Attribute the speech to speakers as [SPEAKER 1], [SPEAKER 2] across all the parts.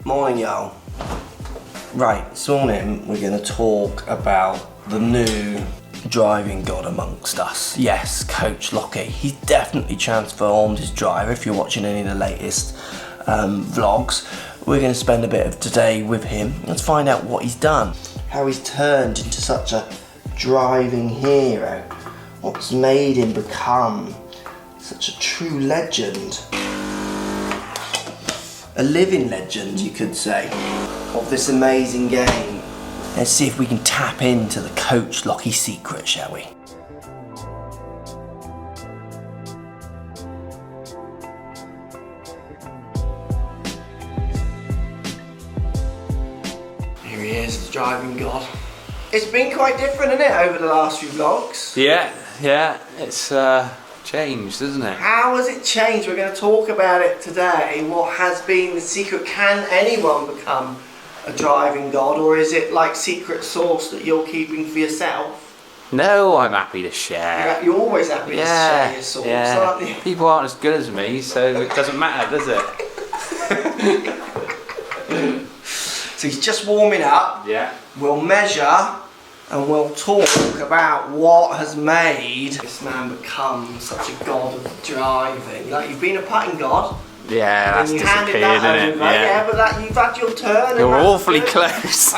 [SPEAKER 1] Morning, y'all. Right, this morning we're going to talk about the new driving god amongst us. Yes, Coach Lockey. He's definitely transformed his driver. If you're watching any of the latest vlogs, we're going to spend a bit of today with him. Let's find out what he's done, how he's turned into such a driving hero, what's made him become such a true legend. A living legend, you could say, of this amazing game. Let's see if we can tap into the Coach Lockey secret, shall we? Here he is, the driving god. It's been quite different, isn't it, over the last few vlogs?
[SPEAKER 2] Yeah, it's changed, isn't it?
[SPEAKER 1] How has it changed? We're going to talk about it today. What has been the secret? Can anyone become a driving god, or is it like secret sauce that you're keeping for yourself?
[SPEAKER 2] No, I'm happy to share.
[SPEAKER 1] You're always happy to share your sauce, aren't you?
[SPEAKER 2] People aren't as good as me, so it doesn't matter, does it?
[SPEAKER 1] So he's just warming up.
[SPEAKER 2] Yeah.
[SPEAKER 1] We'll measure and we'll talk about what has made this man become such a god of driving. Like, you've been a putting god.
[SPEAKER 2] Yeah, that's disappeared, isn't it?
[SPEAKER 1] Yeah, but you've had your turn.
[SPEAKER 2] You're awfully close.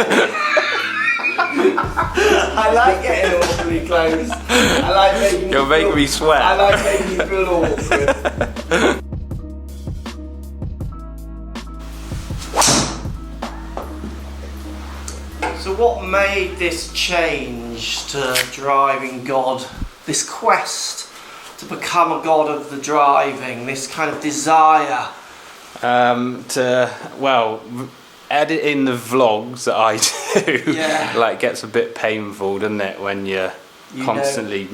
[SPEAKER 1] I like getting awfully close. I like making
[SPEAKER 2] You're making me sweat.
[SPEAKER 1] I like making you feel awkward. So what made this change to driving god? This quest to become a god of the driving, this kind of desire?
[SPEAKER 2] Editing the vlogs that I do,
[SPEAKER 1] Yeah.
[SPEAKER 2] like, gets a bit painful, doesn't it, when you're constantly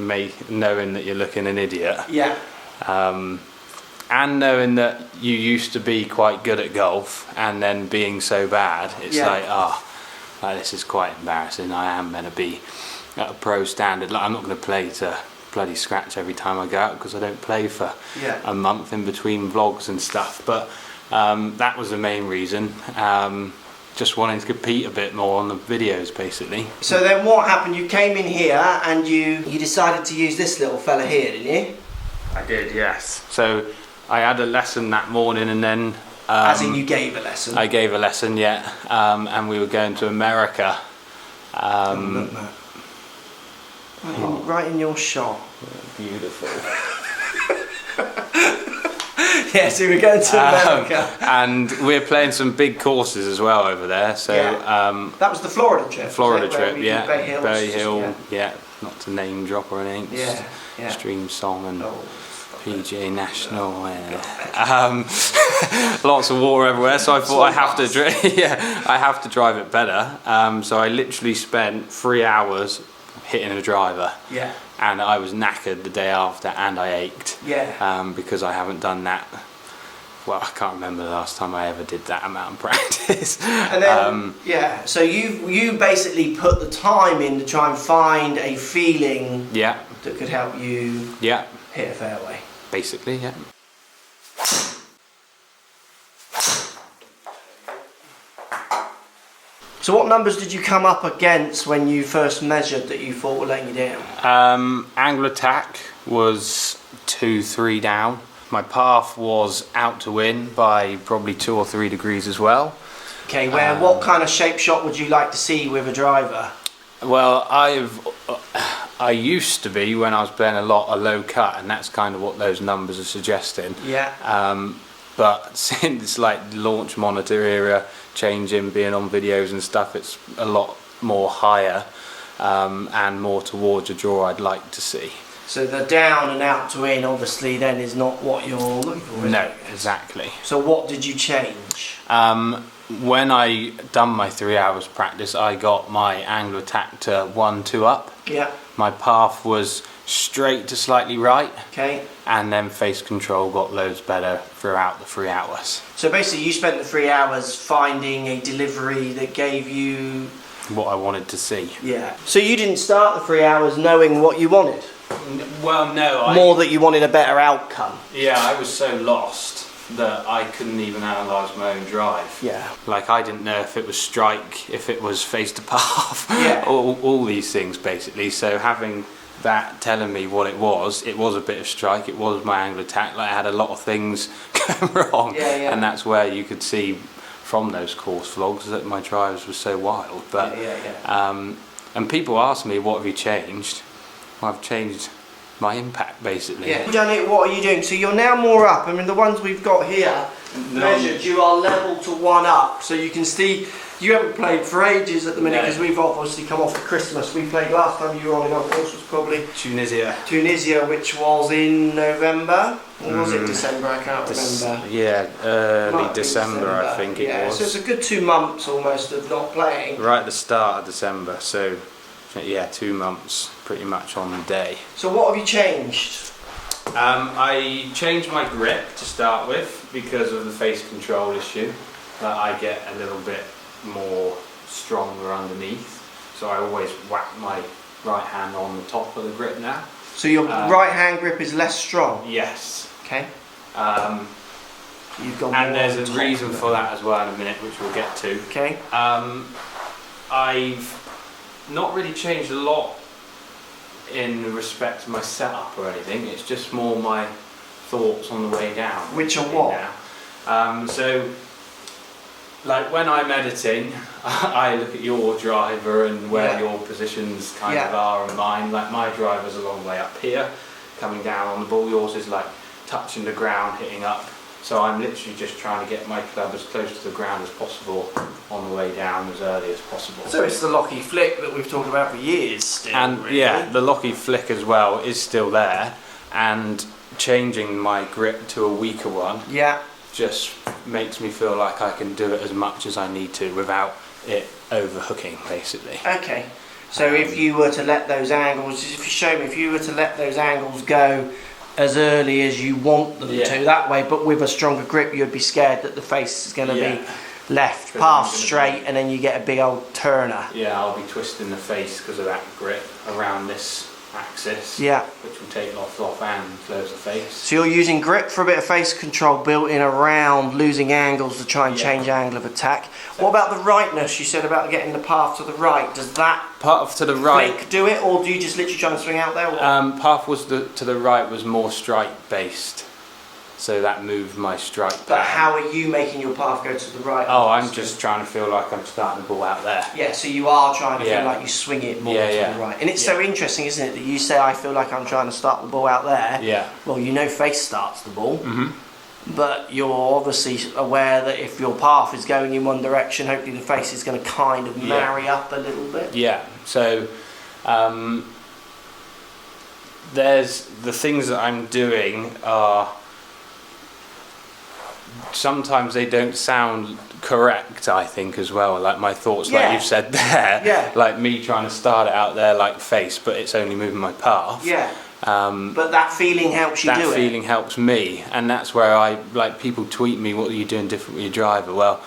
[SPEAKER 2] knowing that you're looking an idiot.
[SPEAKER 1] Yeah.
[SPEAKER 2] And knowing that you used to be quite good at golf and then being so bad, it's like, this is quite embarrassing. I am going to be at a pro standard. Like, I'm not going to play to bloody scratch every time I go out because I don't play for a month in between vlogs and stuff. But that was the main reason. Just wanting to compete a bit more on the videos, basically. So
[SPEAKER 1] then what happened? You came in here and you decided to use this little fella here, didn't you?
[SPEAKER 2] I did, yes. So I had a lesson that morning, and then
[SPEAKER 1] as in you gave a lesson?
[SPEAKER 2] I gave a lesson, yeah. And we were going to America.
[SPEAKER 1] Look, Matt. Right in your shot.
[SPEAKER 2] Beautiful.
[SPEAKER 1] Yeah, so we're going to America.
[SPEAKER 2] And we're playing some big courses as well over there. So
[SPEAKER 1] that was the Florida trip.
[SPEAKER 2] Florida trip, yeah.
[SPEAKER 1] Bay
[SPEAKER 2] Hill, yeah. Not to name drop or anything.
[SPEAKER 1] Yeah.
[SPEAKER 2] Stream song and PGA National. Lots of water everywhere. So I thought I have to drive it better. So I literally spent 3 hours hitting a driver.
[SPEAKER 1] Yeah.
[SPEAKER 2] And I was knackered the day after, and I ached.
[SPEAKER 1] Yeah.
[SPEAKER 2] Because I haven't done that. Well, I can't remember the last time I ever did that amount of practice.
[SPEAKER 1] And then, so you basically put the time in to try and find a feeling that could help you hit a fairway.
[SPEAKER 2] Basically, yeah.
[SPEAKER 1] So what numbers did you come up against when you first measured that you thought were letting you down?
[SPEAKER 2] Angle attack was 2-3 down. My path was out to win by probably 2 or 3 degrees as well.
[SPEAKER 1] Okay, what kind of shape shot would you like to see with a driver?
[SPEAKER 2] Well, I used to be, when I was playing a low cut, and that's kind of what those numbers are suggesting.
[SPEAKER 1] Yeah.
[SPEAKER 2] But since like the launch monitor era changing, being on videos and stuff, it's a lot more higher and more towards a draw I'd like to see.
[SPEAKER 1] So the down and out to in obviously then is not what you're looking for, is
[SPEAKER 2] No,
[SPEAKER 1] it?
[SPEAKER 2] exactly.
[SPEAKER 1] So what did you change?
[SPEAKER 2] When I done my 3 hours practice, I got my angle attack to 1-2 up.
[SPEAKER 1] Yeah.
[SPEAKER 2] My path was straight to slightly right.
[SPEAKER 1] Okay.
[SPEAKER 2] And then face control got loads better throughout the 3 hours.
[SPEAKER 1] So basically you spent the 3 hours finding a delivery that gave you
[SPEAKER 2] what I wanted to see.
[SPEAKER 1] Yeah. So you didn't start the 3 hours knowing what you wanted?
[SPEAKER 2] Well, no.
[SPEAKER 1] More that you wanted a better outcome?
[SPEAKER 2] Yeah, I was so lost. that I couldn't even analyse my own drive.
[SPEAKER 1] Yeah.
[SPEAKER 2] Like I didn't know if it was strike, if it was face to path,
[SPEAKER 1] Yeah.
[SPEAKER 2] all these things basically. So having that telling me what it was a bit of strike, it was my angle attack. Like I had a lot of things going wrong, and that's where you could see from those course vlogs that my drives were so wild. But and people ask me, what have you changed? Well, I've changed my impact basically.
[SPEAKER 1] Yeah. Janet, what are you doing? So you're now more up. I mean, the ones we've got here measured, you are level to 1 up. So you can see you haven't played for ages at the minute because we've obviously come off for Christmas. We played last time you were on a golf course was probably Tunisia, which was in November. Or was it December? I can't remember.
[SPEAKER 2] Yeah, early December I think it was.
[SPEAKER 1] So it's a good 2 months almost of not playing.
[SPEAKER 2] Right at the start of December, so yeah, 2 months pretty much on the day.
[SPEAKER 1] So what have you changed?
[SPEAKER 2] I changed my grip to start with because of the face control issue. That I get a little bit more stronger underneath, so I always whack my right hand on the top of the grip now.
[SPEAKER 1] So your right hand grip is less strong?
[SPEAKER 2] Yes.
[SPEAKER 1] Okay. You've gone
[SPEAKER 2] and there's a reason for that as well in a minute, which we'll get to.
[SPEAKER 1] Okay.
[SPEAKER 2] I've not really changed a lot in respect to my setup or anything. It's just more my thoughts on the way down.
[SPEAKER 1] Which are what?
[SPEAKER 2] Now. So, like when I'm editing, I look at your driver and where your positions kind of are and mine. Like my driver's a long way up here, coming down on the ball. Yours is like touching the ground, hitting up. So I'm literally just trying to get my club as close to the ground as possible on the way down as early as possible.
[SPEAKER 1] So it's the Lockey flick that we've talked about for years still,
[SPEAKER 2] and
[SPEAKER 1] really.
[SPEAKER 2] Yeah, the Lockey flick as well is still there, and changing my grip to a weaker one just makes me feel like I can do it as much as I need to without it overhooking basically.
[SPEAKER 1] Okay, so if you were to let those angles, if you were to let those angles go as early as you want them to that way, but with a stronger grip, you'd be scared that the face is going to be left path straight and then you get a big old turner.
[SPEAKER 2] Yeah, I'll be twisting the face because of that grip around this axis, which will take off and close the face.
[SPEAKER 1] So you're using grip for a bit of face control built in around losing angles to try and change angle of attack. What about the rightness? You said about getting the path to the right. Does that
[SPEAKER 2] path to the right
[SPEAKER 1] do it, or do you just literally try to swing out there?
[SPEAKER 2] Path was to the right was more strike based, so that moved my strike.
[SPEAKER 1] But how are you making your path go to the right?
[SPEAKER 2] Oh, I'm just trying to feel like I'm starting the ball out there.
[SPEAKER 1] Yeah, so you are trying to feel like you swing it more to the right. And it's so interesting, isn't it, that you say, I feel like I'm trying to start the ball out there.
[SPEAKER 2] Yeah.
[SPEAKER 1] Well, you know face starts the ball. But you're obviously aware that if your path is going in one direction, hopefully the face is going to kind of marry up a little bit.
[SPEAKER 2] Yeah, so there's the things that I'm doing are sometimes they don't sound correct, I think, as well. Like my thoughts, like you've said there, like me trying to start it out there like face, but it's only moving my path.
[SPEAKER 1] But that feeling helps you do it.
[SPEAKER 2] That feeling helps me, and that's where I like people tweet me, what are you doing different with your driver? Well,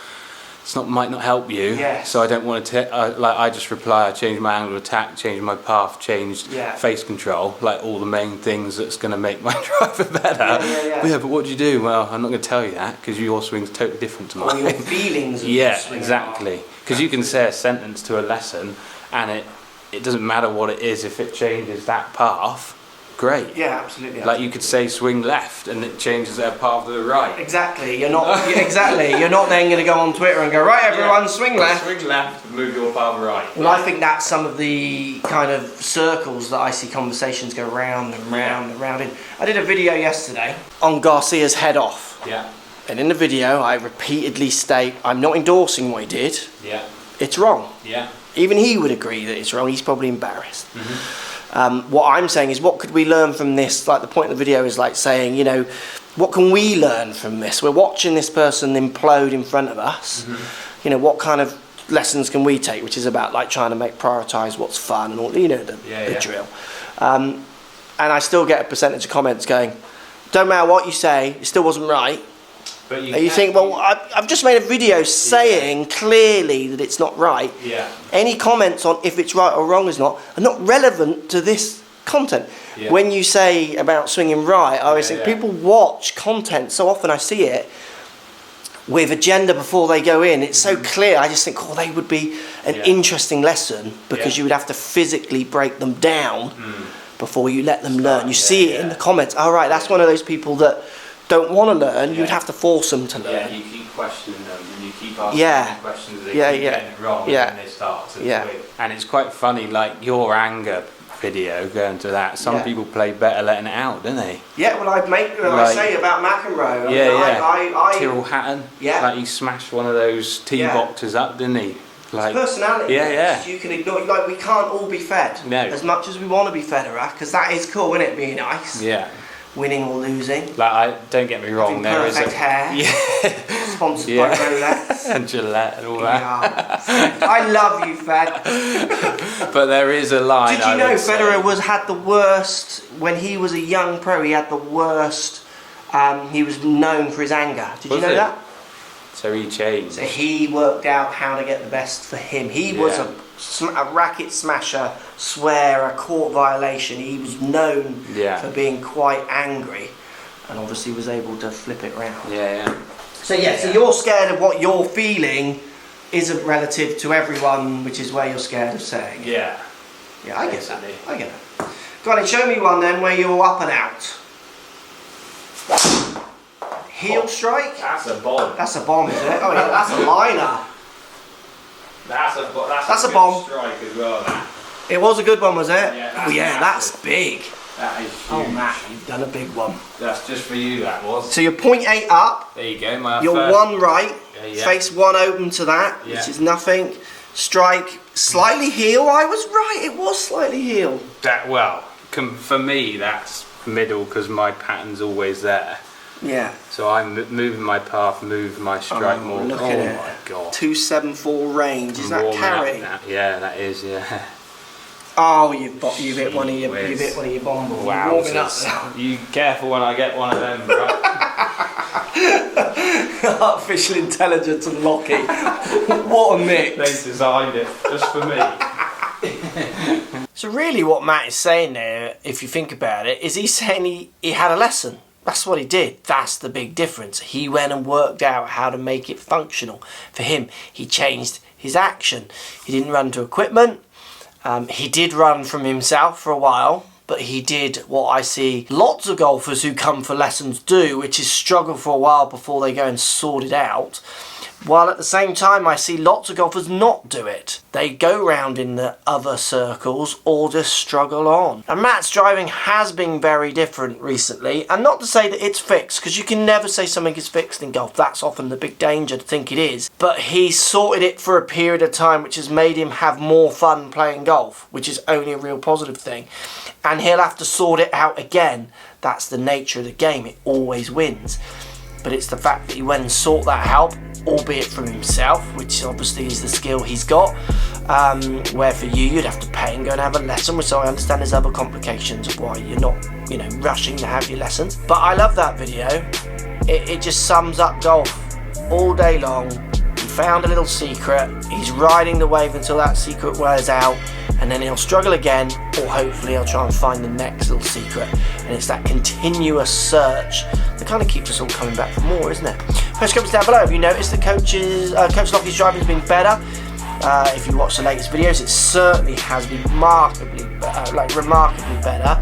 [SPEAKER 2] it's not might not help you, so I don't want to like I just reply, I changed my angle of attack, changed my path, changed face control, like all the main things that's going to make my driver better. But what do you do? Well, I'm not going to tell you that because your swing's totally different to mine.
[SPEAKER 1] Or your feelings of
[SPEAKER 2] exactly, because you can say a sentence to a lesson and it doesn't matter what it is, if it changes that path, great.
[SPEAKER 1] Yeah, absolutely.
[SPEAKER 2] Like you could say swing left and it changes their path to the right.
[SPEAKER 1] Exactly. You're not You're not then going to go on Twitter and go, right everyone, swing left.
[SPEAKER 2] Swing left, move your path right.
[SPEAKER 1] Well, I think that's some of the kind of circles that I see conversations go round and round and round in. I did a video yesterday on Garcia's head off.
[SPEAKER 2] Yeah.
[SPEAKER 1] And in the video I repeatedly state I'm not endorsing what he did.
[SPEAKER 2] Yeah.
[SPEAKER 1] It's wrong.
[SPEAKER 2] Yeah.
[SPEAKER 1] Even he would agree that it's wrong. He's probably embarrassed. What I'm saying is, what could we learn from this? Like the point of the video is like saying, you know, what can we learn from this? We're watching this person implode in front of us. You know, what kind of lessons can we take? Which is about like trying to prioritise what's fun and all, you know, the drill. And I still get a percentage of comments going, don't matter what you say, it still wasn't right.
[SPEAKER 2] But
[SPEAKER 1] you think, well, I've just made a video saying clearly that it's not right. Any comments on if it's right or wrong are not relevant to this content. When you say about swinging right, I always think people watch content so often. I see it with agenda before they go in. It's so clear. I just think, oh, they would be an interesting lesson, because you would have to physically break them down before you let them learn. You see it in the comments. All right, that's one of those people that don't want to learn. You'd have to force them to learn.
[SPEAKER 2] Yeah, you keep questioning them and you keep asking them questions. They keep getting it wrong, and then they start to twig. And it's quite funny, like your anger video, going to that. Some people play better letting it out, don't they?
[SPEAKER 1] Yeah, well, I say about McEnroe.
[SPEAKER 2] Tyrrell Hatton.
[SPEAKER 1] Yeah.
[SPEAKER 2] Like he smashed one of those tee boxes up, didn't he? Like,
[SPEAKER 1] it's personality. You can ignore. Like, we can't all be fed as much as we want to be Federer, because that is cool, isn't it? Being nice. Yeah. Winning or losing.
[SPEAKER 2] Like, don't get me wrong. There is
[SPEAKER 1] perfect hair. Yeah. Sponsored by Rolex
[SPEAKER 2] and Gillette and all that.
[SPEAKER 1] I love you, Fed.
[SPEAKER 2] But there is a line.
[SPEAKER 1] Did you know Federer had the worst when he was a young pro? He had the worst. He was known for his anger. Did you know that?
[SPEAKER 2] So he changed.
[SPEAKER 1] So he worked out how to get the best for him. He was a racket smasher, swearer, court violation. He was known for being quite angry, and obviously was able to flip it round. So so you're scared of what you're feeling isn't relative to everyone, which is where you're scared of saying.
[SPEAKER 2] Yeah,
[SPEAKER 1] I get that. I get that. Go on and show me one then where you're up and out. Heel strike?
[SPEAKER 2] That's a bomb.
[SPEAKER 1] That's a bomb, is it? Oh yeah, that's a liner.
[SPEAKER 2] That's a bomb. Strike as well. That.
[SPEAKER 1] It was a good one, was it?
[SPEAKER 2] Yeah,
[SPEAKER 1] that's big.
[SPEAKER 2] That is huge.
[SPEAKER 1] Oh man, you've done a big one.
[SPEAKER 2] That's just for you, that was.
[SPEAKER 1] So you're 0.8 up.
[SPEAKER 2] There you go,
[SPEAKER 1] you're one right. Face one open to that, which is nothing. Strike slightly heel. I was right. It was slightly heel.
[SPEAKER 2] For me, that's middle, because my pattern's always there.
[SPEAKER 1] Yeah.
[SPEAKER 2] So I'm moving my path, move my strike more.
[SPEAKER 1] Look at it.
[SPEAKER 2] My god.
[SPEAKER 1] 274 range. Is that carry?
[SPEAKER 2] Yeah, that is. Yeah.
[SPEAKER 1] Oh, you've hit one of your bombs.
[SPEAKER 2] Wow. You careful when I get one of them, bro.
[SPEAKER 1] Artificial intelligence and Lockey. What a mix.
[SPEAKER 2] They designed it just for me.
[SPEAKER 1] So really what Matt is saying there, if you think about it, is he's saying he had a lesson. That's what he did. That's the big difference. He went and worked out how to make it functional. For him, he changed his action. He didn't run to equipment. He did run from himself for a while, but he did what I see lots of golfers who come for lessons do, which is struggle for a while before they go and sort it out. While at the same time I see lots of golfers not do it. They go round in the other circles or just struggle on. And Matt's driving has been very different recently, and not to say that it's fixed, because you can never say something is fixed in golf. That's often the big danger, to think it is. But he's sorted it for a period of time, which has made him have more fun playing golf, which is only a real positive thing. And he'll have to sort it out again. That's the nature of the game. It always wins. But it's the fact that he went and sought that help, albeit from himself, which obviously is the skill he's got, where for you'd have to pay and go and have a lesson, which I understand there's other complications of why you're not, rushing to have your lessons. But I love that video. It just sums up golf all day long. He found a little secret, he's riding the wave until that secret wears out, and then he'll struggle again, or hopefully he'll try and find the next little secret. And it's that continuous search that kind of keeps us all coming back for more, isn't it? Post comments down below. Have you noticed that Coach Lockey's driving has been better? If you watch the latest videos, it certainly has been remarkably better.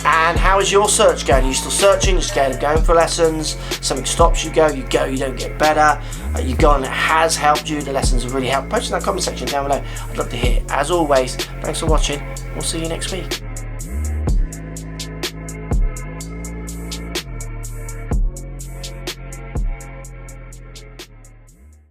[SPEAKER 1] And how is your search going? Are you still searching? You're scared of going for lessons? Something stops you, you don't get better. You've gone, it has helped you, the lessons have really helped. Post in that comment section down below. I'd love to hear. As always, thanks for watching. We'll see you next week.